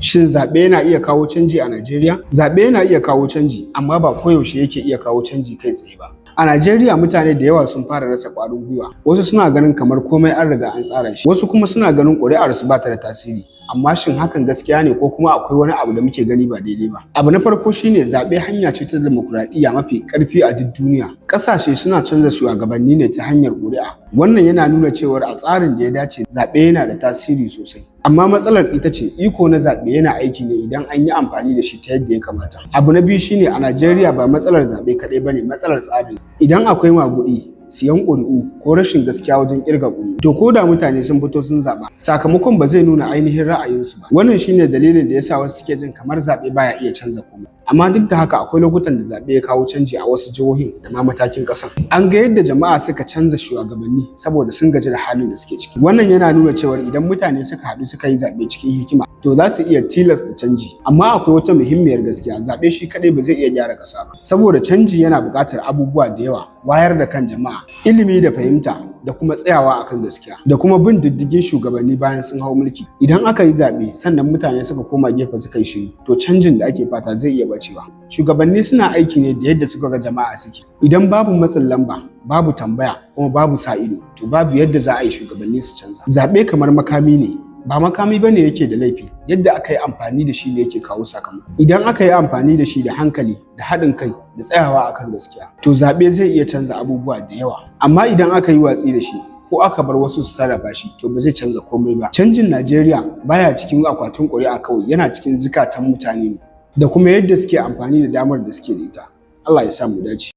Shin zaɓe yana iya kawo canji a Najeriya? Zaɓe yana iya kawo canji, amma ba koyaushe yake iya kawo canji kai tsaye ba. A Najeriya mutane da yawa sun fara rasa ƙwarin gwiwa. Wasu suna ganin kamar komai an riga an tsara shi. Wasu kuma suna ganin ƙuri'arsu ba ta da tasiri. Amma shin hakan gaskiya ne ko kuma akwai wani abu da muke gani ba daidai ba? Abu na farko shine zaɓe hanya ce ta dimokuraɗiyya mafi ƙarfi a duk duniya. Ƙasashe suna canza shugabanni ne ta hanyar ƙuri'a. Wannan yana nuna cewar a tsarin da ya dace zaɓe yana da tasiri sosai. Amma matsalar ita ce iko na zaɓe yana aiki ne idan an yi amfani da shi ta yadda ya kamata. Abu na biyu shine a Najeriya ba matsalar zaɓe kaɗai ba ne, matsalar tsari. Idan akwai maguɗi, siyan ƙuri'u ko rashin gaskiya wajen ƙirga ƙuri'u, to ko da mutane sun fito sun zaɓa, sakamakon ba zai nuna ainihin ra'ayinsu ba. Wannan shine dalilin da yasa wasu suke jin kamar zaɓe baya iya canza komai. Amma duk da haka akwai lokutan da zaɓe ya kawo canji a wasu jihohin da ma matakin ƙasa. An ga yadda jama'a suka canza shugabanni saboda sun gaji da halin da suke ciki. Wannan yana nuna cewa idan mutane suka haɗu suka yi zaɓe cikin hikima, to za su iya tilasta canji. Amma akwai wata muhimmiyar gaskiya, zaɓe shi kaɗai ba zai iya gyara ƙasa ba. Saboda canji yana buƙatar abubuwa da yawa, wayar da kan jama'a, ilimi da fahimta, da kuma tsayawa akan gaskiya, da kuma bin diddigin shugabanni bayan sun hau mulki. Idan aka yi zaɓe sannan mutane suka koma gefe suka yi shiru, to canjin da ake fata zai iya bacewa. Shugabanni suna aiki ne da yadda suka ga jama'a suke. Idan babu matsin lamba, babu tambaya, kuma babu sa ido, to babu yadda za a yi shugabanni su canza. Zaɓe kamar makami ne, ba makami ba ne yake da laifi, yadda aka yi amfani da shi ne yake kawo sakamako. Idan aka yi amfani da shi da hankali, da haɗin kai, da tsayawa akan gaskiya, to zaɓe zai iya canza abubuwa da yawa. Amma idan aka yi watsi da shi, ko aka bar wasu su sarrafa shi, to ba zai canza komai ba. Canjin Najeriya baya cikin akwatin ƙuri'a kawai, yana cikin zukatan mutane ne, da kuma yadda suke amfani da damar da suke da ita. Allah ya sa mu dace.